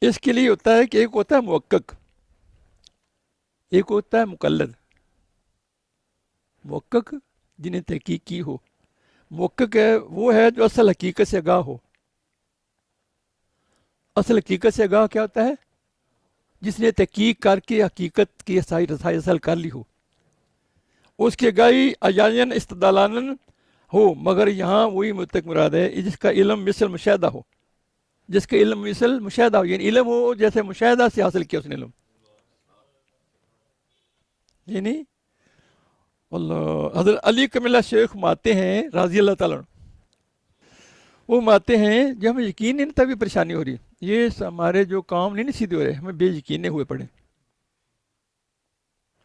اس کے لیے ہوتا ہے کہ ایک ہوتا ہے محقق، ایک ہوتا ہے مقلد۔ محقق جنہیں تحقیق کی ہو، محقق ہے وہ ہے جو اصل حقیقت سے آگاہ ہو۔ اصل حقیقت سے آگاہ کیا ہوتا ہے؟ جس نے تحقیق کر کے حقیقت کی رسائی حاصل کر لی ہو، اس کی آگاہی عیان استدلالن ہو، مگر یہاں وہی متق مراد ہے جس کا علم مثل مشاہدہ ہو، جس کا علم مثل مشاہدہ ہو، یعنی علم ہو جیسے مشاہدہ سے حاصل کیا اس نے علم، یعنی اللہ۔ حضرت علی کملہ شیخ ماتے ہیں رضی اللہ تعالیٰ عنہ، وہ ماتے ہیں جب ہمیں یقین نہیں تبھی پریشانی ہو رہی، یہ ہمارے جو کام نہیں سیدھے ہو رہے، ہمیں بے یقینے ہوئے پڑے،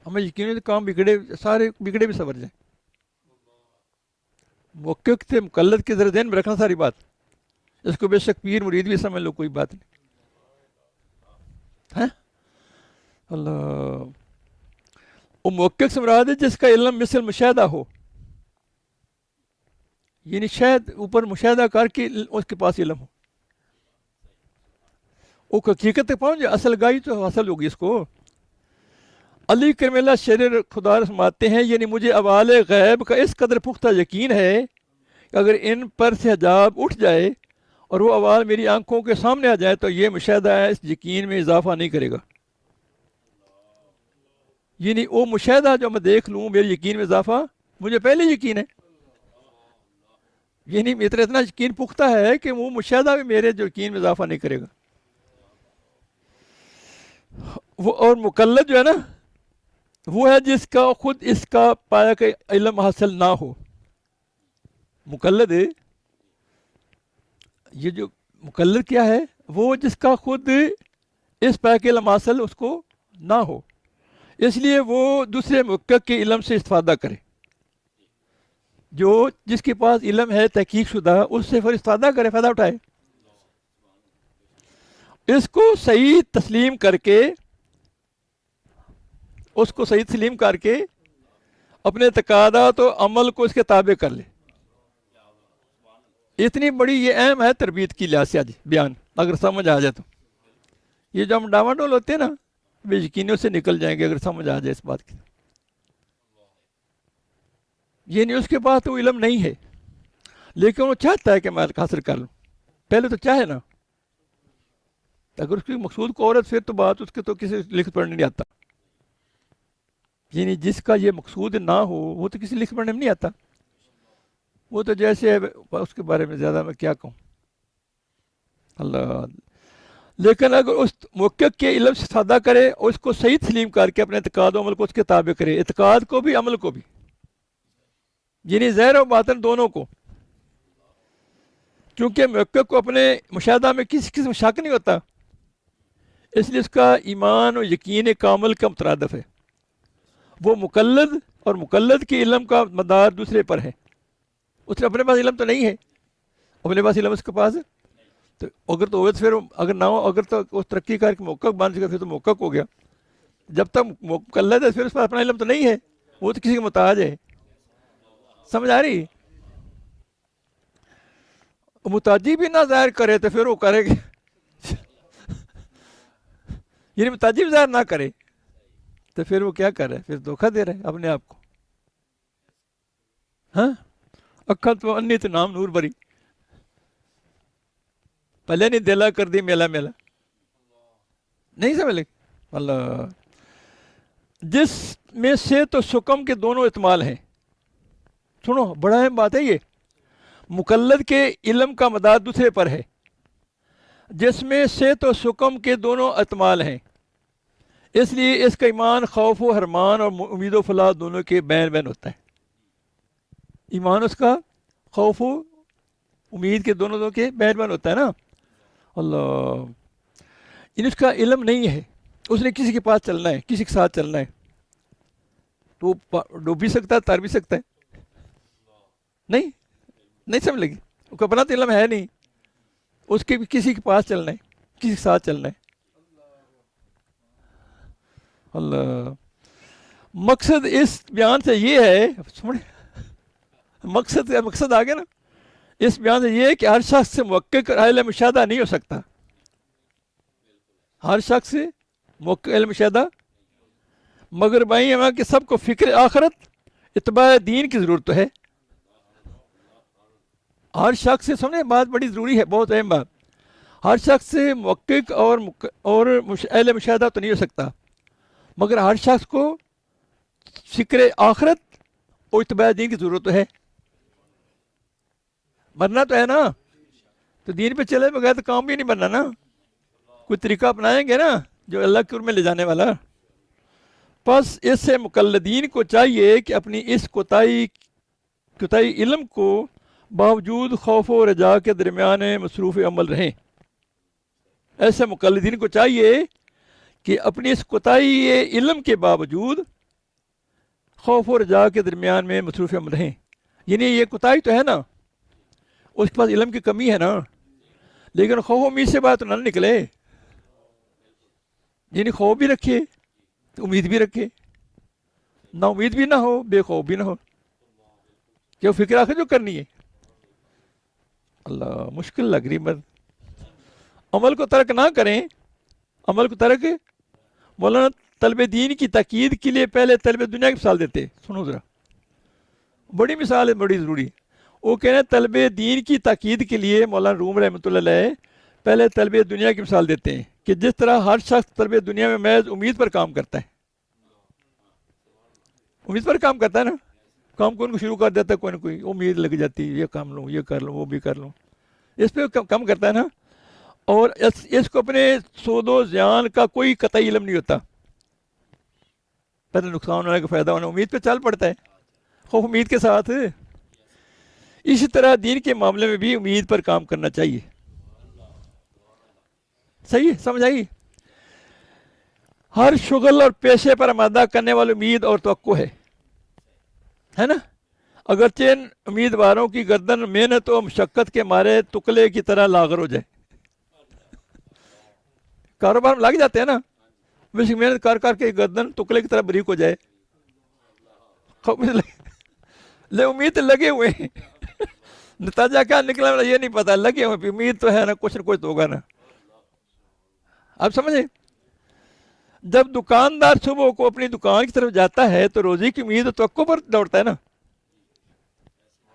ہمیں یقین ہے کام بگڑے، سارے بگڑے بھی سنور جائیں۔ محقق سے مقلد کے ذرا ذہن میں رکھنا ساری بات، اس کو بے شک پیر مرید بھی سمجھ لو، کوئی بات نہیں ہے۔ اللہ، وہ محقق سے مراد ہے جس کا علم مثل مشاہدہ ہو، یعنی شاید اوپر مشاہدہ کر کے اس کے پاس علم ہو، وہ حقیقت تک پہنچ جائے، اصل گاہی تو حاصل ہوگی اس کو۔ علی کرم اللہ شیر خدا فرماتے ہیں یعنی مجھے اوال غیب کا اس قدر پختہ یقین ہے کہ اگر ان پر سے حجاب اٹھ جائے اور وہ اوال میری آنکھوں کے سامنے آ جائے تو یہ مشاہدہ ہے اس یقین میں اضافہ نہیں کرے گا، یعنی وہ مشاہدہ جو میں دیکھ لوں میرے یقین میں اضافہ، مجھے پہلے یقین ہے، یعنی میرا اتنا یقین پختہ ہے کہ وہ مشاہدہ بھی میرے جو یقین میں اضافہ نہیں کرے گا۔ وہ اور مقلد جو ہے نا، وہ ہے جس کا خود اس کا پایا کہ علم حاصل نہ ہو۔ مقلد یہ جو مقلد کیا ہے، وہ جس کا خود اس پایا کہ علم حاصل اس کو نہ ہو، اس لیے وہ دوسرے محقق کے علم سے استفادہ کرے، جو جس کے پاس علم ہے تحقیق شدہ اس سے پھر استفادہ کرے، فائدہ اٹھائے، اس کو صحیح تسلیم کر کے، اس کو صحیح تسلیم کر کے اپنے اعتقادات و عمل کو اس کے تابع کر لے۔ اتنی بڑی یہ اہم ہے تربیت کی لحاظ سے آج بیان، اگر سمجھ آ جائے تو۔ یہ جو ہم ڈاما ڈول ہوتے ہیں نا، بے یقینیوں سے نکل جائیں گے اگر سمجھ آ جائے اس بات کی۔ یہ نہیں اس کے پاس تو علم نہیں ہے، لیکن وہ چاہتا ہے کہ میں حاصل کر لوں، پہلے تو چاہے نا، اگر اس کی مقصود کو عورت پھر تو بات اس کے تو کسی لکھ پڑھنے نہیں آتا، یعنی جس کا یہ مقصود نہ ہو وہ تو کسی لکھ پڑھنے میں نہیں آتا، وہ تو جیسے اس کے بارے میں زیادہ میں کیا کہوں اللہ۔ لیکن اگر اس محقق کے علم سے استفادہ کرے اور اس کو صحیح تسلیم کر کے اپنے اعتقاد و عمل کو اس کے تابع کرے، اعتقاد کو بھی عمل کو بھی، یعنی ظاہر و باطن دونوں کو، کیونکہ محقق کو اپنے مشاہدہ میں کسی قسم شک نہیں ہوتا، اس لیے اس کا ایمان و یقین کامل کا مترادف ہے۔ وہ مقلد اور مقلد کے علم کا مدار دوسرے پر ہے، اس نے اپنے پاس علم تو نہیں ہے، اپنے پاس علم اس کے پاس ہے تو اگر تو ہوئے تو پھر اگر نہ ہو، اگر تو وہ ترقی کر کے محقق بن سکے پھر تو محقق ہو گیا، جب تک مقلد ہے پھر اس پاس اپنا علم تو نہیں ہے، وہ تو کسی کا محتاج ہے۔ سمجھ آ رہی؟ محتاجی بھی نہ ظاہر کرے تو پھر وہ کرے گا، یعنی محتاجی بھی ظاہر نہ کرے تو پھر وہ کیا کر رہا ہے، پھر دھوکہ دے رہا ہے اپنے آپ کو۔ ہاں، اکھا تو انی تو نام نور بری، پہلے نہیں دلا کر دی میلا میلا، نہیں سمجھ لے اللہ۔ جس میں سے تو سکم کے دونوں احتمال ہیں، سنو بڑا اہم بات ہے یہ، مقلد کے علم کا مدار دوسرے پر ہے، جس میں سے تو سکم کے دونوں احتمال ہیں، اس لیے اس کا ایمان خوف و حرمان اور امید و فلاح دونوں کے بین بین ہوتا ہے۔ ایمان اس کا خوف و امید کے دونوں کے بین بین ہوتا ہے نا اللہ۔ ان اس کا علم نہیں ہے، اس نے کسی کے پاس چلنا ہے، کسی کے ساتھ چلنا ہے، تو ڈوب بھی سکتا ہے، تیر بھی سکتا ہے، نہیں سمجھ لگی، اس کو اپنا تو علم ہے نہیں، اس کے بھی کسی کے پاس چلنا ہے، کسی کے ساتھ چلنا ہے اللہ۔ مقصد اس بیان سے یہ ہے، مقصد آگے نا، اس بیان سے یہ ہے کہ ہر شخص سے محقق اہل مشاہدہ نہیں ہو سکتا، ہر شخص موقع علم شیدہ، مگر بھائی ہمیں کہ سب کو فکر آخرت اتباع دین کی ضرورت تو ہے. ہر شخص سے سمجھے بات بڑی ضروری ہے، بہت اہم بات. ہر شخص سے محقق اور اہل مشاہدہ تو نہیں ہو سکتا، مگر ہر شخص کو فکر آخرت اور اتباع دین کی ضرورت تو ہے. مرنا تو ہے نا، تو دین پہ چلے بغیر تو کام بھی نہیں بننا نا. کوئی طریقہ اپنائیں گے نا جو اللہ کی اور میں لے جانے والا. بس اس سے مقلدین کو چاہیے کہ اپنی اس کوتاہی علم کو باوجود خوف و رجا کے درمیان مصروف عمل رہیں. ایسے مقلدین کو چاہیے کہ اپنی اس کوتاہی علم کے باوجود خوف و رجا کے درمیان میں مصروف عمل رہیں. یعنی یہ کوتاہی تو ہے نا، اس کے پاس علم کی کمی ہے نا، لیکن خوف امید سے بات نہ نکلے. یعنی خوف بھی رکھے تو امید بھی رکھے، نہ امید بھی نہ ہو، بے خوف بھی نہ ہو. کیا فکر آخر جو کرنی ہے؟ اللہ مشکل لگ رہی. بس عمل کو ترک نہ کریں. عمل کو ترک، مولانا طلب دین کی تاکید کے لیے پہلے طلب دنیا کی مثال دیتے. سنو ذرا، بڑی مثال ہے، بڑی ضروری. وہ کہہ رہے ہیں طلب دین کی تاکید کے لیے مولانا روم رحمۃ اللہ علیہ پہلے طلب دنیا کی مثال دیتے ہیں کہ جس طرح ہر شخص طلب دنیا میں محض امید پر کام کرتا ہے. امید پر کام کرتا ہے نا، کام کو ان کو شروع کر دیتا ہے، کوئی نہ کوئی امید لگ جاتی ہے، یہ کام لوں، یہ کر لوں، وہ بھی کر لوں، اس پہ کم کرتا ہے نا. اور اس کو اپنے سود و زیان کا کوئی قطعی علم نہیں ہوتا. پہلے نقصان ہونے کا فائدہ ہونا، امید پہ چل پڑتا ہے، خوف امید کے ساتھ. اسی طرح دین کے معاملے میں بھی امید پر کام کرنا چاہیے. صحیح سمجھ آئی؟ ہر شغل اور پیشے پر آمادہ کرنے والی امید اور توقع ہے نا. اگرچہ امیدواروں کی گردن محنت و مشقت کے مارے تکلے کی طرح لاغر ہو جائے. کاروبار میں لگ جاتے ہیں نا، بس محنت کر کر کے گردن ٹکڑے کی طرح بریک ہو جائے. لے امید لگے ہوئے ہیں، نتیجہ کیا نکلا یہ نہیں پتا، لگے ہوئے امید تو ہے نا، کچھ نہ کچھ تو ہوگا نا. آپ سمجھے؟ جب دکاندار صبح کو اپنی دکان کی طرف جاتا ہے تو روزی کی امید و توقع پر دوڑتا ہے نا.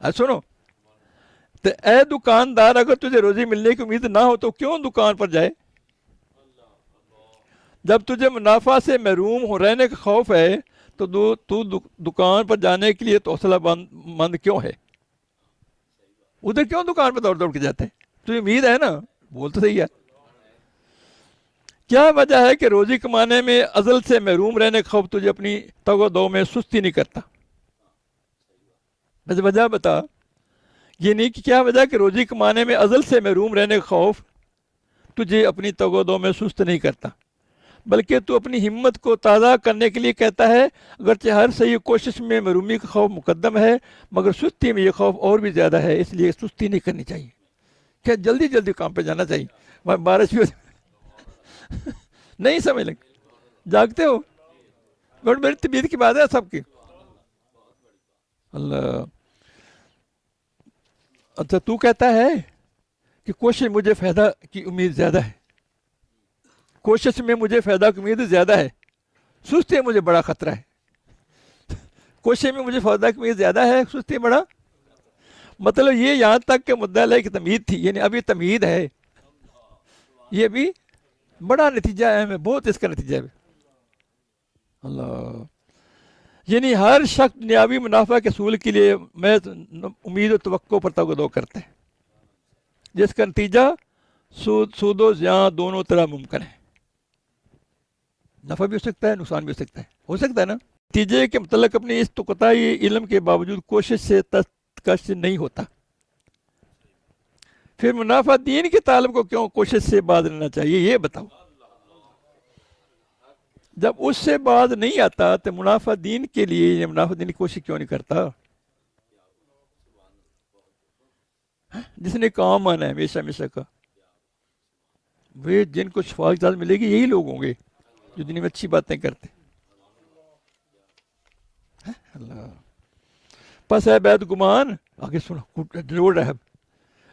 سنو تو اے دکاندار، اگر تجھے روزی ملنے کی امید نہ ہو تو کیوں دکان پر جائے؟ جب تجھے منافع سے محروم ہو رہنے کا خوف ہے تو دکان پر جانے کے لیے تو حوصلہ مند کیوں ہے؟ ادھر کیوں دکان پہ دوڑ دوڑ کے جاتے ہیں؟ تجھے امید ہے نا، بول تو صحیح ہے. کیا وجہ ہے کہ روزی کمانے میں ازل سے محروم رہنے کا خوف تجھے اپنی تگ و دو میں سستی نہیں کرتا؟ بس وجہ بتا. یہ نہیں کہ کیا وجہ کہ روزی کمانے میں ازل سے محروم رہنے کا خوف تجھے اپنی تگ و دو میں سست نہیں کرتا، بلکہ تو اپنی ہمت کو تازہ کرنے کے لیے کہتا ہے. اگرچہ ہر صحیح کوشش میں محرومی کا خوف مقدم ہے، مگر سستی میں یہ خوف اور بھی زیادہ ہے، اس لیے سستی نہیں کرنی چاہیے. کیا جلدی جلدی کام پہ جانا چاہیے. بارش بھی نہیں سمجھ لگ جاگتے ہو، بڑی بڑی طبیعت کی بات ہے سب کی. اللہ. اچھا تو کہتا ہے کہ کوشش مجھے فائدہ کی امید زیادہ ہے، کوشش میں مجھے فائدہ کی امید زیادہ ہے، سستی مجھے بڑا خطرہ ہے. کوشش میں مجھے فائدہ کی امید زیادہ ہے، سستی بڑا، مطلب یہ یہاں تک کہ مدعا علیہ کی تمہید تھی، یعنی ابھی تمہید ہے، یہ بھی بڑا نتیجہ ہے، بہت اس کا نتیجہ ہے. اللہ. یعنی ہر شخص دنیاوی منافع کے حصول کے لیے میں امید و توقع پر توقع کرتا ہے، جس کا نتیجہ سود و زیان دونوں طرح ممکن ہے. نفع بھی ہو سکتا ہے، نقصان بھی ہو سکتا ہے نا. نتیجے کے متعلق اپنی اس قطعی علم کے باوجود کوشش سے تسکش نہیں ہوتا. پھر منافع دین کے طالب کو کیوں کوشش سے باز رہنا چاہیے، یہ بتاؤ. جب اس سے باز نہیں آتا تو منافع دین کے لیے یہ منافع دین کی کوشش کیوں نہیں کرتا؟ جس نے کام آنا ہے ہمیشہ ہمیشہ کا، وہ جن کو شفاء کی اجازت ملے گی یہی لوگ ہوں گے جو دنیا میں اچھی باتیں کرتے. اللہ. پس اے بید گمان، آگے سنو جوڑ رہا ہے،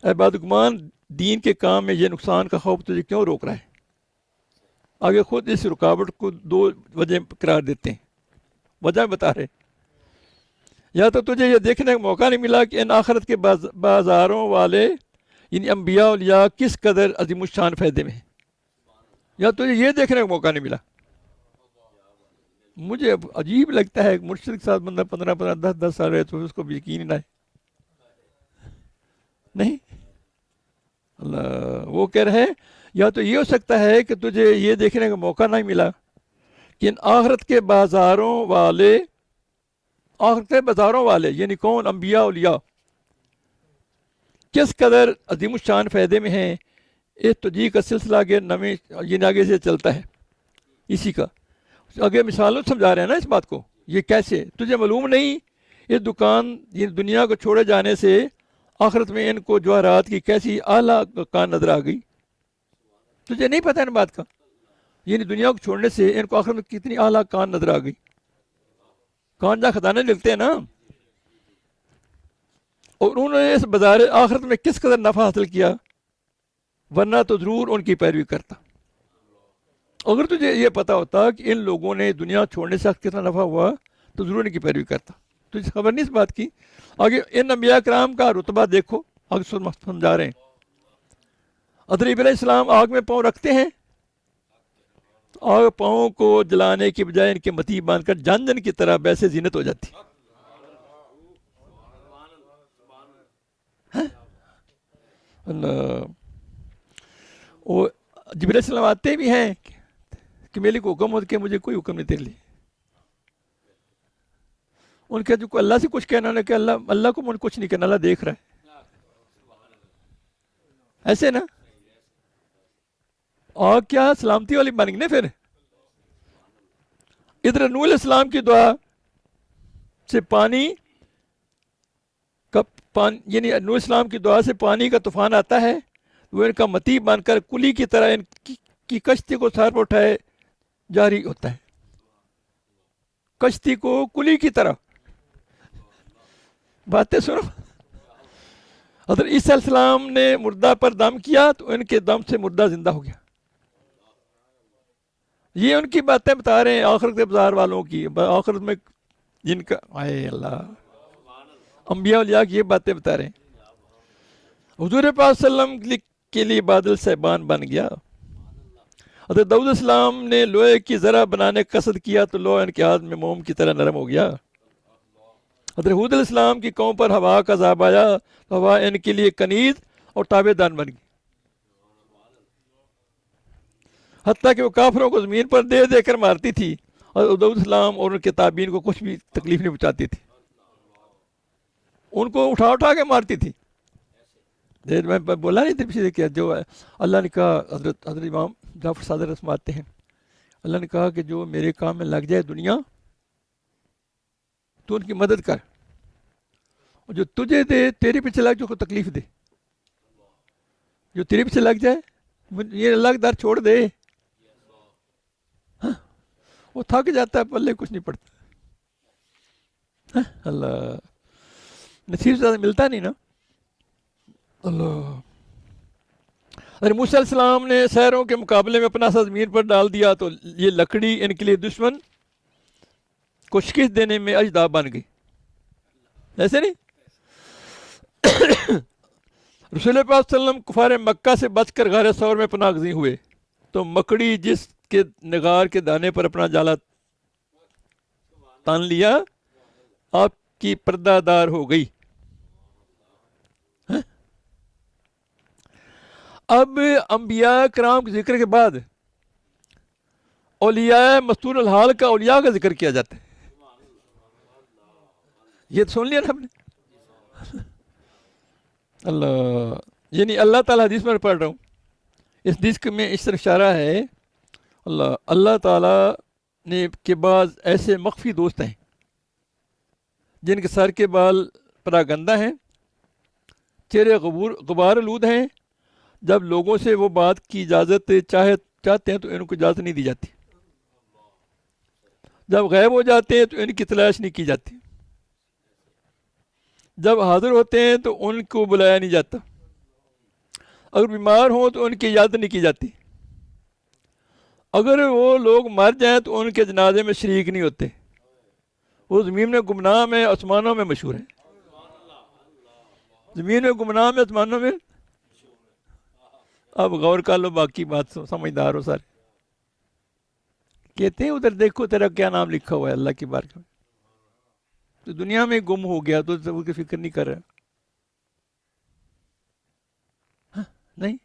اے بید گمان دین کے کام میں یہ نقصان کا خوف تجھے کیوں روک رہا ہے؟ آگے خود اس رکاوٹ کو 2 وجہ قرار دیتے ہیں، وجہ بتا رہے، یا تو تجھے یہ دیکھنے کا موقع نہیں ملا کہ ان آخرت کے بازاروں والے یعنی انبیاء اولیاء کس قدر عظیم الشان فائدے میں ہیں، یا تجھے یہ دیکھنے کا موقع نہیں ملا۔ مجھے عجیب لگتا ہے مرشد کے ساتھ بندہ 15 10 سال رہے تو اس کو بھی یقین ہی نہ ہے، نہیں اللہ وہ کہہ رہے ہیں یا تو یہ ہو سکتا ہے کہ تجھے یہ دیکھنے کا موقع نہیں ملا کہ ان آخرت کے بازاروں والے، آخرت کے بازاروں والے یعنی کون؟ انبیاء اولیاء کس قدر عظیم الشان فائدے میں ہیں۔ اس تجھی کا سلسلہ آگے نویں یعنی آگے سے چلتا ہے، اسی کا آگے مثالوں سمجھا رہے ہیں نا اس بات کو، یہ کیسے تجھے معلوم نہیں اس دکان یعنی دنیا کو چھوڑے جانے سے آخرت میں ان کو جواہرات کی کیسی اعلیٰ کان نظر آ گئی، تجھے نہیں پتہ ان بات کا، یعنی دنیا کو چھوڑنے سے ان کو آخرت میں کتنی اعلیٰ کان نظر آ گئی، کان جہاں خزانے ملتے ہیں نا، اور انہوں نے اس بازار آخرت میں کس قدر نفع حاصل کیا، ورنہ تو ضرور ان کی پیروی کرتا۔ اگر تجھے یہ پتا ہوتا کہ ان لوگوں نے دنیا چھوڑنے سے کتنا نفع ہوا تو ضرور ان کی پیروی کرتا، تجھے خبر نہیں اس بات کی۔ آگے ان انبیاء کرام کا رتبہ دیکھو، آگے سمجھا رہے ہیں۔ حضرت ابراہیم علیہ السلام آگ میں پاؤں رکھتے ہیں، آگ پاؤں کو جلانے کی بجائے ان کے متی باندھ کر جان جن کی طرح ویسے زینت ہو جاتی۔ اللہ وہ جبرائیل علیہ السلام آتے بھی ہیں کہ میرے کو حکم ہو کہ مجھے کوئی حکم نہیں تیرے لیے، ان کے جو اللہ سے کچھ کہنا ہے کہ اللہ کو مجھے کچھ نہیں کہنا، اللہ دیکھ رہا ہے، ایسے نا آگ کیا سلامتی والی بن گئی نا۔ پھر ادھر نوح علیہ السلام کی دعا سے پانی یعنی نوح علیہ السلام کی دعا سے پانی کا طوفان آتا ہے، وہ ان کا متی بن کر کلی کی طرح ان کی کشتی کو سر پر اٹھائے جاری ہوتا ہے، کشتی کو کلی کی طرح۔ باتیں سنو، حضرت عیسیٰ علیہ السلام نے مردہ پر دم کیا تو ان کے دم سے مردہ زندہ ہو گیا۔ یہ ان کی باتیں بتا رہے ہیں آخرت کے بازار والوں کی، آخرت میں جن کا اے اللہ انبیاء اولیاء کی یہ باتیں بتا رہے ہیں۔ حضور پاک صلی اللہ علیہ وسلم کے لیے بادل صاحبان بن گیا۔ حضرت داؤد علیہ السلام نے لوہے کی ذرہ بنانے کا قصد کیا تو لوہا ان کے ہاتھ میں موم کی طرح نرم ہو گیا۔ حضرت ہود علیہ السلام کی قوم پر ہوا کا عذاب آیا تو ہوا ان کے لیے کنیز اور تابع دان بن گئی، حتیٰ کہ وہ کافروں کو زمین پر دے دے کر مارتی تھی، اور داؤد علیہ السلام اور ان کے تابعین کو کچھ بھی تکلیف نہیں پہنچاتی تھی، ان کو اٹھا اٹھا کے مارتی تھی۔ میں بولا نہیں تھا پیچھے کیا جو اللہ نے کہا، حضرت امام جعفر صادق رسماتے ہیں، اللہ نے کہا کہ جو میرے کام میں لگ جائے دنیا تو ان کی مدد کر، اور جو تجھے دے تیرے پیچھے لگ جو کو تکلیف دے، جو تیرے پیچھے لگ جائے یہ اللہ کے در چھوڑ دے، وہ تھک جاتا ہے، پلے کچھ نہیں پڑتا، اللہ نصیب سے زیادہ ملتا نہیں نا۔ اللہ اگر موسیٰ علیہ السلام نے سحروں کے مقابلے میں اپنا سا زمین پر ڈال دیا تو یہ لکڑی ان کے لیے دشمن کو شکست دینے میں اجدہ بن گئی، ایسے نہیں؟ رسول پاک صلی اللہ علیہ وسلم کفار مکہ سے بچ کر غار ثور میں پناہ گزین ہوئے تو مکڑی جس کے نگار کے دانے پر اپنا جالا تان لیا آپ کی پردہ دار ہو گئی۔ اب انبیاء کرام کے ذکر کے بعد اولیاء مستور الحال کا اولیاء کا ذکر کیا جاتا ہے، یہ سن لیا نا ہم نے؟ اللہ یعنی اللہ تعالیٰ حدیث میں پڑھ رہا ہوں، اس حدیث میں اس طرح اشارہ ہے، اللہ تعالیٰ نے کے بعض ایسے مخفی دوست ہیں جن کے سر کے بال پراگندہ ہیں، چہرے غبار آلود ہیں، جب لوگوں سے وہ بات کی اجازت چاہتے ہیں تو ان کو اجازت نہیں دی جاتی، جب غائب ہو جاتے ہیں تو ان کی تلاش نہیں کی جاتی، جب حاضر ہوتے ہیں تو ان کو بلایا نہیں جاتا، اگر بیمار ہوں تو ان کی اجازت نہیں کی جاتی، اگر وہ لوگ مر جائیں تو ان کے جنازے میں شریک نہیں ہوتے. وہ زمین میں گمنام ہے، آسمانوں میں مشہور ہے. زمین میں گمنام ہے، آسمانوں میں. اب غور کر لو، باقی بات سمجھدار ہو سارے. کہتے ہیں ادھر دیکھو تیرا کیا نام لکھا ہوا ہے اللہ کی بارگاہ میں. تو دنیا میں گم ہو گیا تو وہ کی فکر نہیں کر رہا. نہیں.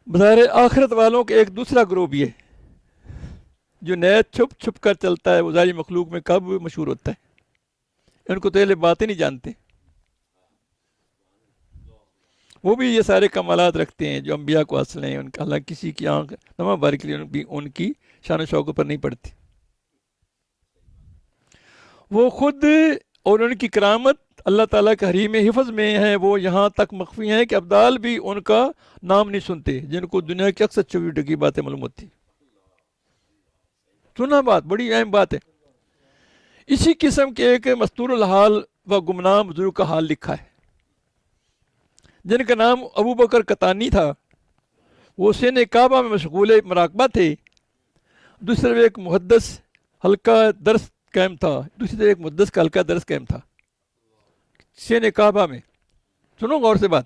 بظاہر آخرت والوں کے ایک دوسرا گروہ بھی ہے جو نیت چھپ چھپ کر چلتا ہے. وہ ظاہری مخلوق میں کب مشہور ہوتا ہے. ان کو تو یہ باتیں نہیں جانتے. وہ بھی یہ سارے کمالات رکھتے ہیں جو انبیاء کو حاصل ہیں. ان کا اللہ کسی کی آنکھ نما بھر کے لیے ان کی شان و شوکت پر نہیں پڑتی. وہ خود اور ان کی کرامت اللہ تعالیٰ کے حریم حفظ میں ہیں. وہ یہاں تک مخفی ہیں کہ ابدال بھی ان کا نام نہیں سنتے، جن کو دنیا کی اکثر چوبی ڈگی باتیں معلوم ہوتی. سننا بات بڑی اہم بات ہے. اسی قسم کے ایک مستور الحال و گمنام بزرگ کا حال لکھا ہے جن کا نام ابو بکر قطانی تھا. وہ سین کعبہ میں مشغول مراقبہ تھے. دوسری طرف ایک محدث حلقہ درس قائم تھا. دوسری طرف ایک محدث کا حلقہ درس قائم تھا سین کعبہ میں. سنو غور سے بات.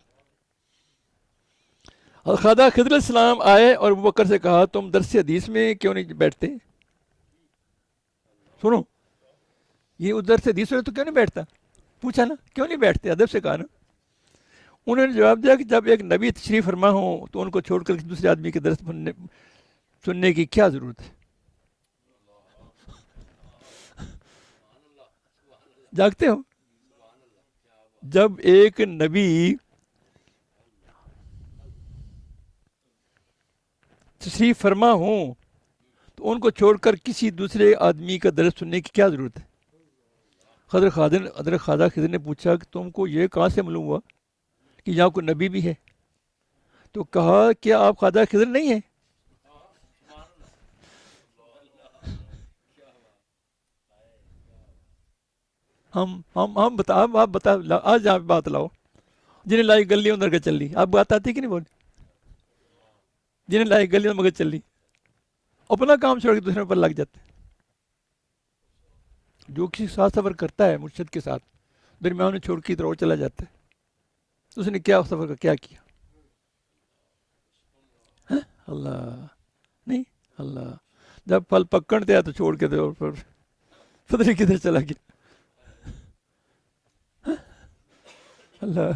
خواجہ خضر علیہ السلام آئے اور ابو بکر سے کہا تم درس حدیث میں کیوں نہیں بیٹھتے؟ سنو، یہ ادھر سے حدیث میں تو کیوں نہیں بیٹھتا؟ پوچھا نا کیوں نہیں بیٹھتے، ادب سے کہا نا. انہوں نے جواب دیا کہ جب ایک نبی تشریف فرما ہو تو ان کو چھوڑ کر دوسرے آدمی کے درس سننے کی کیا ضرورت ہے. جاگتے ہو؟ جب ایک نبی تشریف فرما ہوں تو ان کو چھوڑ کر کسی دوسرے آدمی کا درس سننے کی کیا ضرورت ہے. حضرت خواجہ خضر نے پوچھا کہ تم کو یہ کہاں سے معلوم ہوا کہ یہاں کوئی نبی بھی ہے؟ تو کہا کیا آپ خواجہ خضر نہیں ہیں؟ آپ بتا آج آپ بات لاؤ. جنہیں لائی گلی اندر کے چل لی. آپ بات آتی کہ نہیں بول؟ جنہیں لائی گلی مگر چل لی، اپنا کام چھوڑ کے دوسرے پر لگ جاتے. جو کسی ساتھ سفر کرتا ہے مرشد کے ساتھ، درمیان میں چھوڑ کی طرح چلا جاتا ہے. اس نے کیا سفر کا کیا کیا؟ اللہ نہیں. اللہ جب پھل پکڑتے ہیں تو چھوڑ کے دے اور پتہ نہیں کدھر چلا گیا. اللہ.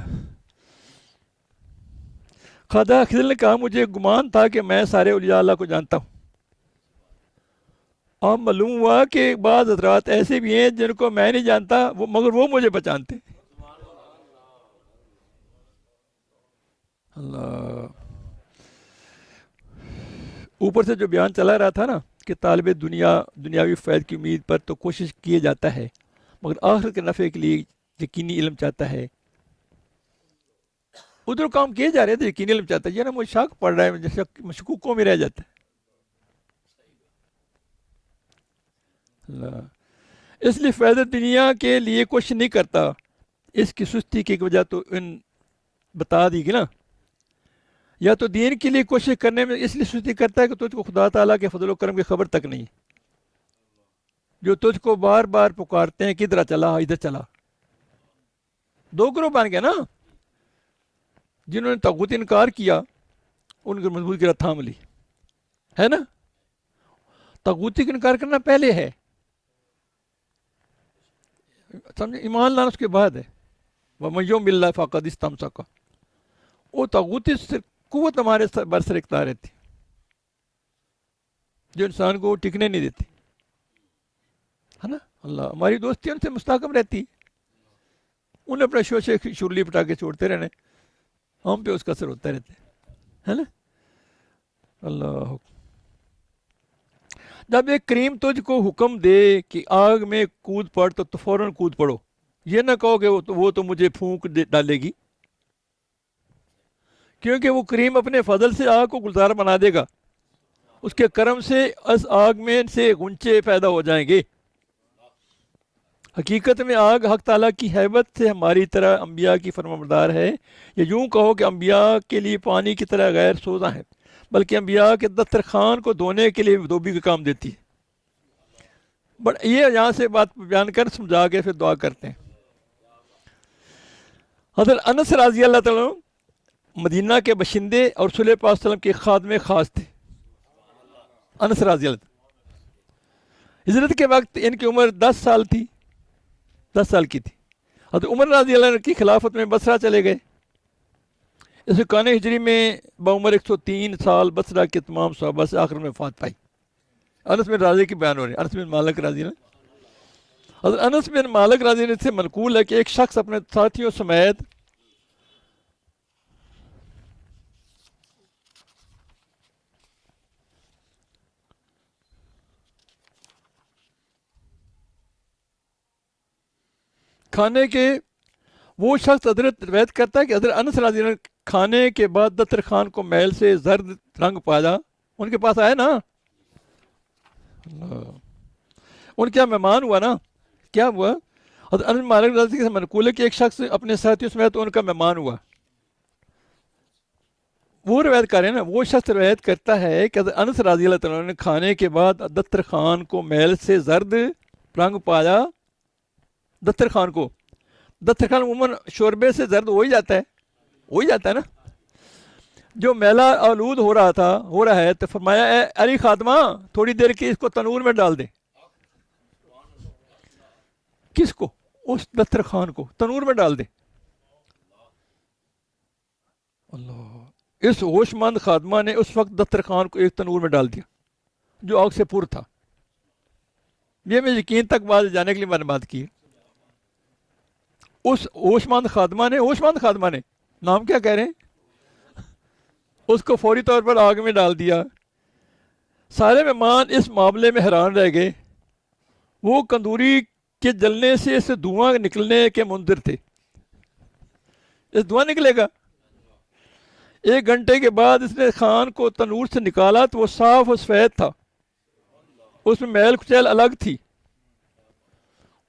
خواجہ خضر نے کہا مجھے گمان تھا کہ میں سارے اولیاء اللہ کو جانتا ہوں. اور معلوم ہوا کہ بعض حضرات ایسے بھی ہیں جن کو میں نہیں جانتا مگر وہ مجھے پہچانتے. اللہ. اوپر سے جو بیان چلا رہا تھا نا کہ طالب دنیاوی فیض کی امید پر تو کوشش کیے جاتا ہے مگر آخر کے نفع کے لیے یقینی علم چاہتا ہے. ادھر کام کیے جا رہے تھے، یقینی علم چاہتا ہے. یہ نا مجھے شک پڑ رہا ہے، جیسے مشکوکوں میں رہ جاتا ہے. اللہ. اس لیے فیض دنیا کے لیے کوشش نہیں کرتا. اس کی سستی کی وجہ تو ان بتا دی گی نا. یا تو دین کے لیے کوشش کرنے میں اس لیے سستی کرتا ہے کہ تجھ کو خدا تعالیٰ کے فضل و کرم کی خبر تک نہیں، جو تجھ کو بار بار پکارتے ہیں کہ ادھر چلا ادھر چلا. دو گروہ بن گیا نا. جنہوں نے طاغوت انکار کیا ان کو مضبوط گرا تھام لی ہے نا. طاغوتی کا انکار کرنا پہلے ہے، سمجھے، ایمان لانا اس کے بعد ہے. وَمَن يُؤْمِن بِاللَّهِ فَقَدِ اسْتَمْسَكَ. وہ طاغوتی قوت ہمارے برسر اختیار رہتی جو انسان کو ٹکنے نہیں دیتی ہے نا. اللہ. ہماری دوستی ان سے مستحکم رہتی. انہیں اپنا شوشے شرلی پٹا کے چھوڑتے رہنے، ہم پہ اس کا اثر ہوتا رہتا ہے نا. اللہ. جب ایک کریم تجھ کو حکم دے کہ آگ میں کود پڑ تو فوراً کود پڑو. یہ نہ کہو کہ وہ تو مجھے پھونک ڈالے گی، کیونکہ وہ کریم اپنے فضل سے آگ کو گلزار بنا دے گا. اس کے کرم سے اس آگ میں سے غنچے پیدا ہو جائیں گے. حقیقت میں آگ حق تعالیٰ کی ہیبت سے ہماری طرح انبیاء کی فرمانبردار ہے. یا یوں کہو کہ انبیاء کے لیے پانی کی طرح غیر سوزاں ہے، بلکہ انبیاء کے دسترخوان کو دھونے کے لیے دھوبی کا کام دیتی ہے. بٹ یہ یہاں سے بات بیان کر سمجھا کے پھر دعا کرتے ہیں. حضرت انس رضی اللہ تعالیٰ مدینہ کے باشندے اور رسول پاک صلی اللہ علیہ وسلم کے خادم خاص تھے. انس رضی اللہ. ہجرت کے وقت ان کی عمر 10 سال تھی، 10 سال کی تھی. حضرت عمر رضی اللہ عنہ کی خلافت میں بصرہ چلے گئے. اس کان ہجری میں بعمر 103 سال بصرہ کے تمام صحابہ سے آخر میں وفات پائی. انس بن راضی کی بیان ہو رہی ہے. انس بن مالک رضی اللہ. حضرت انس بن مالک رضی اللہ سے منقول ہے کہ ایک شخص اپنے ساتھیوں سمیت کھانے کے وہ شخص حضرت روایت کرتا ہے کہ حضرت انس رضی اللہ عنہ کھانے کے بعد دسترخوان کو میل سے زرد رنگ پایا. ان کے پاس آئے نا، ان کیا مہمان ہوا نا، کیا ہوا؟ حضرت انس مالک رضی اللہ عنہ سے منقول ہے کہ ایک شخص اپنے ساتھیوں سمیت ان کا مہمان ہوا. وہ روایت کر رہے ہیں نا، وہ شخص روایت کرتا ہے کہ حضرت انس رضی اللہ تعالیٰ نے کھانے کے بعد دسترخوان کو میل سے زرد رنگ پایا. دسترخوان عموماً شوربے سے زرد ہو ہی جاتا ہے نا. جو میلا آلود ہو رہا ہے تو فرمایا اے علی خادمہ تھوڑی دیر کی اس کو تنور میں ڈال دے. کس کو؟ اس دسترخوان کو تنور میں ڈال دے. اللہ، اس ہوش مند خادمہ نے اس وقت دسترخوان کو ایک تنور میں ڈال دیا جو آگ سے پر تھا. یہ میں یقین تک بات جانے کے لیے میں نے بات کی. اس ہوش مند خادمہ نے نام کیا کہہ رہے ہیں، اس کو فوری طور پر آگ میں ڈال دیا. سارے مہمان اس معاملے میں حیران رہ گئے. وہ کندوری کے جلنے سے اس دھواں نکلنے کے منتظر تھے. اس دھواں نکلے گا. 1 گھنٹے کے بعد اس نے خان کو تنور سے نکالا تو وہ صاف و سفید تھا، اس میں میل کچیل الگ تھی.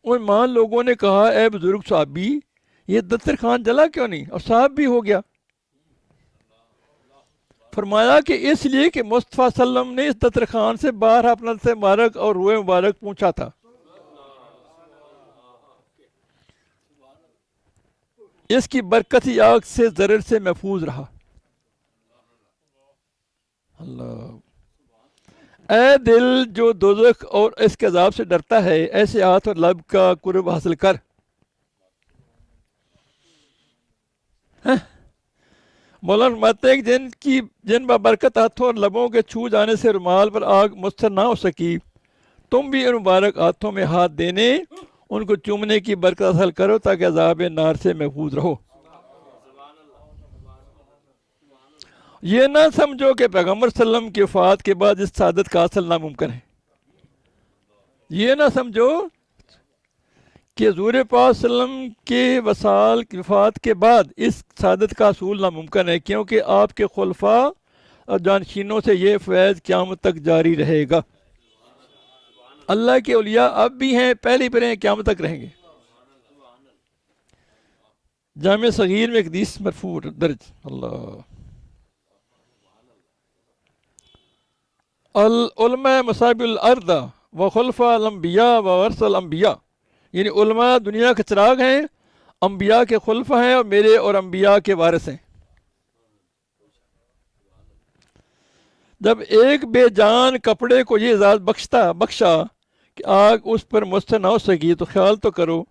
ان مان لوگوں نے کہا اے بزرگ صحابی یہ دسترخوان جلا کیوں نہیں اور صاف بھی ہو گیا؟ فرمایا کہ اس لیے کہ مصطفیٰ صلی اللہ علیہ وسلم نے اس دسترخوان سے باہر اپنا سے مبارک اور روح مبارک پوچھا تھا. اس کی برکت ہی آگ سے ضرر سے محفوظ رہا. اللہ، اے دل جو دوزخ اور اس کے عذاب سے ڈرتا ہے ایسے ہاتھ اور لب کا قرب حاصل کر. مولانا فرماتے ہیں کہ جن بابرکت ہاتھوں اور لبوں کے چھو جانے سے رومال پر آگ مستر نہ ہو سکی، تم بھی ان مبارک ہاتھوں میں ہاتھ دینے ان کو چومنے کی برکت حاصل کرو تاکہ عذاب نار سے محفوظ رہو. یہ نہ سمجھو کہ پیغمبر صلی اللہ علیہ وسلم کی وفات کے بعد اس سعادت کا حاصل ناممکن ہے. یہ نہ سمجھو کہ حضور پاک صلی اللہ علیہ وسلم کے وصال کی وفات کے بعد اس سعادت کا حصول ناممکن ہے، کیونکہ آپ کے خلفاء اور جانشینوں سے یہ فیض قیامت تک جاری رہے گا. اللہ کے اولیاء اب بھی ہیں، پہلے بھی رہے ہیں، قیامت تک رہیں گے. جامع صغیر میں ایک حدیث مرفوع درج. اللہ، العلماء مصابیح الارض و خلفاء الانبیاء و ورث الانبیاء، یعنی علماء دنیا کے چراغ ہیں، انبیاء کے خلفاء ہیں اور میرے اور انبیاء کے وارث ہیں. جب ایک بے جان کپڑے کو یہ اعزاز بخشا کہ آگ اس پر مستر نہ ہو سکی، تو خیال تو کرو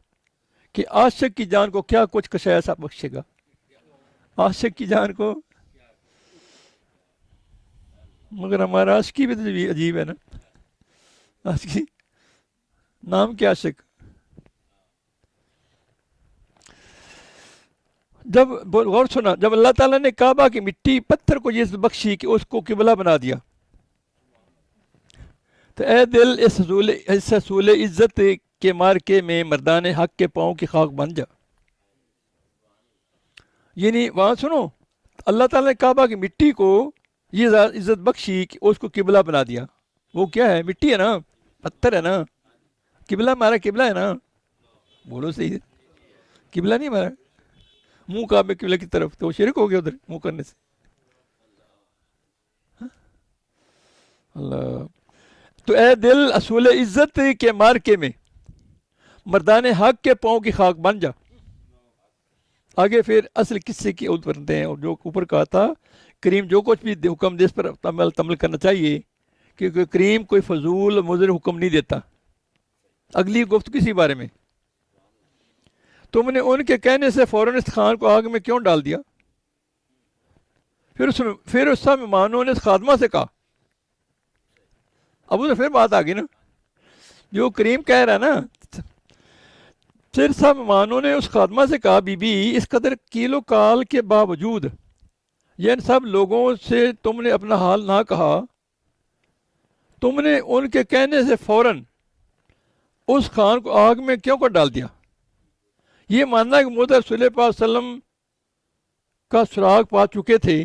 کہ عاشق کی جان کو کیا کچھ کچھ ایسا بخشے گا. عاشق کی جان کو، مگر ہمارا عاشقی بھی تو عجیب ہے نا. عاشقی نام کیا عاشق. جب غور سنا، جب اللہ تعالیٰ نے کعبہ کی مٹی پتھر کو یہ بخشی کہ اس کو قبلہ بنا دیا، تو اے دل اس حصول عزت کے مارکے میں مردان حق کے پاؤں کی خاک بن جا. یعنی وہاں سنو، اللہ تعالیٰ نے کعبہ کی مٹی کو یہ عزت بخشی کہ اس کو قبلہ بنا دیا. وہ کیا ہے؟ مٹی ہے نا، پتھر ہے نا. قبلہ ہمارا قبلہ ہے نا، بولو صحیح ہے. قبلہ نہیں ہمارا، منہ کعبے قبلہ کی طرف، تو وہ شرک ہو گیا ادھر منہ کرنے سے. اللہ. تو اے دل اصول عزت کے مارکے میں مردان حق کے پاؤں کی خاک بن جا. آگے پھر اصل قصے کی عود بنتے ہیں. اور جو اوپر کہا تھا کریم جو کچھ بھی حکم دے اس پر عمل کرنا چاہیے، کیونکہ کریم کوئی فضول مضر حکم نہیں دیتا. اگلی گفت کسی بارے میں، تم نے ان کے کہنے سے فوراً اس خان کو آگ میں کیوں ڈال دیا؟ پھر اس مہمانوں نے اس خادمہ سے کہا. اب تو پھر بات آ گئی نا جو کریم کہہ رہا ہے نا. پھر سب مہمانوں نے اس خادمہ سے کہا، بی بی اس قدر کیلو کال کے باوجود یہ ان سب لوگوں سے تم نے اپنا حال نہ کہا، تم نے ان کے کہنے سے فوراً اس خان کو آگ میں کیوں کر ڈال دیا؟ یہ ماننا کہ محمد رسول اللہ صلی اللہ علیہ وسلم کا سراغ پا چکے تھے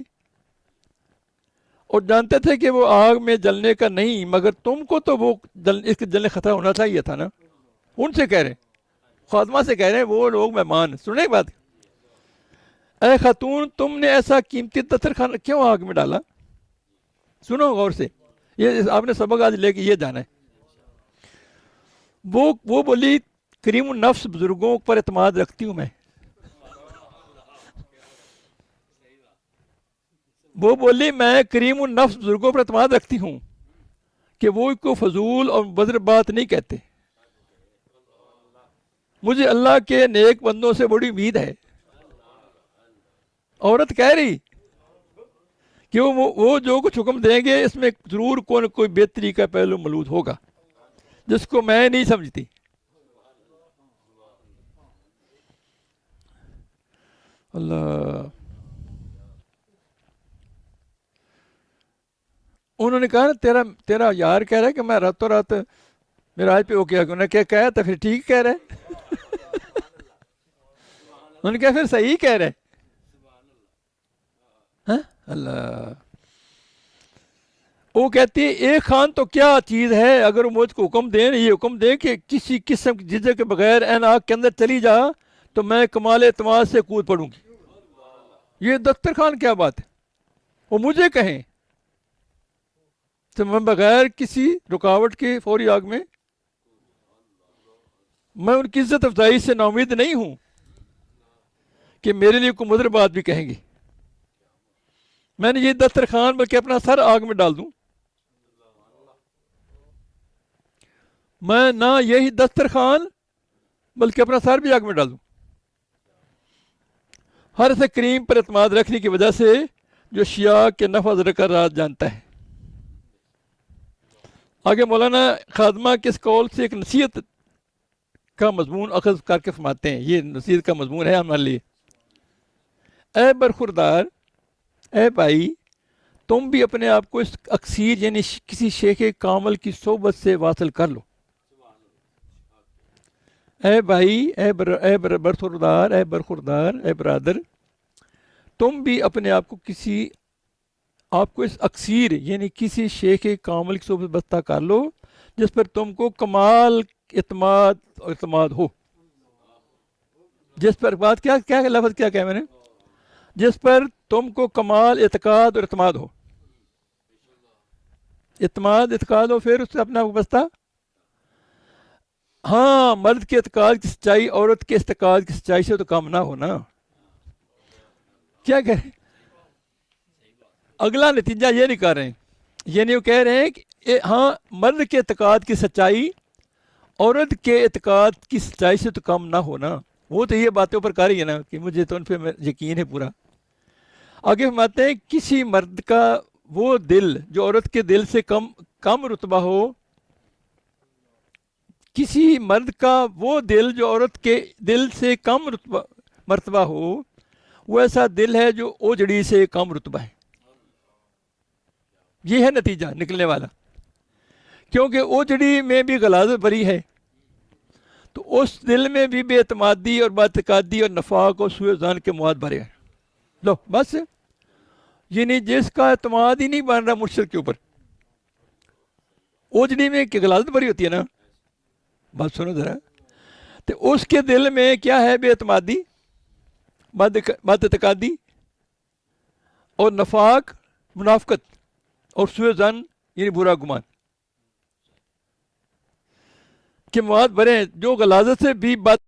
اور جانتے تھے کہ وہ آگ میں جلنے کا نہیں، مگر تم کو تو وہ اس کے جلنے خطرہ ہونا چاہیے تھا نا. ان سے کہہ رہے ہیں، خادمہ سے کہہ رہے ہیں، وہ لوگ مہمان. سنیں بات، اے خاتون تم نے ایسا قیمتی دسترخوان کیوں آگ میں ڈالا؟ سنو غور سے، یہ آپ نے سبق آج لے کے یہ جانا ہے. وہ بولی کریم النفس بزرگوں پر اعتماد رکھتی ہوں میں. وہ بولی میں کریم النفس بزرگوں پر اعتماد رکھتی ہوں کہ وہ کو فضول اور مبذر بات نہیں کہتے. مجھے اللہ کے نیک بندوں سے بڑی امید ہے. عورت کہہ رہی کہ وہ جو کچھ حکم دیں گے اس میں ضرور کوئی نہ کوئی بہتری کا پہلو مولود ہوگا جس کو میں نہیں سمجھتی. اللہ. انہوں نے کہا نا تیرا یار کہہ رہا ہے کہ میں راتوں رات میرا آج پہ ہو گیا. انہوں نے کیا کہا تو پھر ٹھیک کہہ رہے. انہوں نے کہا پھر صحیح کہہ رہے. اللہ. وہ کہتی ہے ایک خان تو کیا چیز ہے، اگر وہ مجھ کو حکم دیں، یہ حکم دیں کہ کسی قسم کی جزے کے بغیر این آگ کے اندر چلی جا تو میں کمال اعتماد سے کود پڑوں گی. یہ دسترخوان کیا بات ہے؟ وہ مجھے کہیں تو میں بغیر کسی رکاوٹ کے فوری آگ میں. میں ان کی عزت افزائی سے نا امید نہیں ہوں کہ میرے لیے کوئی مضر بات بھی کہیں گے. میں نے یہ دسترخوان بلکہ اپنا سر آگ میں ڈال دوں. میں نہ یہی دسترخوان بلکہ اپنا سر بھی آگ میں ڈال دوں. ہر سے کریم پر اعتماد رکھنے کی وجہ سے جو شیعہ کے نفع ذر کا راز جانتا ہے. آگے مولانا خادمہ کے اس قول سے ایک نصیحت کا مضمون اخذ کر کے فرماتے ہیں. یہ نصیحت کا مضمون ہے ہمارے لیے. اے برخوردار، اے بھائی، تم بھی اپنے آپ کو اس اکثیر یعنی کسی شیخ کامل کی صحبت سے واصل کر لو. اے بھائی، اے برخوردار، اے برخوردار، اے برادر، تم بھی اپنے آپ کو اس اکثیر یعنی کسی شیخ کامل کی صحبت بستہ کر لو جس پر تم کو کمال اعتماد ہو. جس پر بات کیا لفظ کیا کہا میں نے؟ جس پر تم کو کمال اعتقاد اور اعتماد ہو. اعتقاد ہو، پھر اس سے اپنا بستہ. ہاں، مرد کے اعتقاد کی سچائی عورت کے اعتقاد کی سچائی سے تو کم نہ ہونا. کیا کہہ رہے ہیں؟ اگلا نتیجہ یہ نہیں کر رہے ہیں، یہ نہیں کہہ رہے ہیں کہ ہاں مرد کے اعتقاد کی سچائی عورت کے اعتقاد کی سچائی سے تو کم نہ ہونا. وہ تو یہ باتیں اوپر کر رہی ہے نا کہ مجھے تو ان پہ یقین ہے پورا. آگے فرماتے ہیں کسی مرد کا وہ دل جو عورت کے دل سے کم رتبہ ہو، کسی مرد کا وہ دل جو عورت کے دل سے کم مرتبہ ہو، وہ ایسا دل ہے جو اوجڑی سے کم رتبہ ہے. یہ ہے نتیجہ نکلنے والا. کیونکہ اوجڑی میں بھی غلاظت بری ہے تو اس دل میں بھی بے اعتمادی اور باعتقادی اور نفاق اور سوء ظن کے مواد بھرے ہیں. لو بس، یعنی جس کا اعتماد ہی نہیں بن رہا مرشد کے اوپر، اوجڑی میں کہ غلاظت بری ہوتی ہے نا. بات سنو ذرا. تو اس کے دل میں کیا ہے؟ بے اعتمادی، بد اعتقادی اور نفاق، منافقت اور سوء ظن یعنی برا گمان کہ مواد بھرے ہیں جو غلاظت سے بھی بات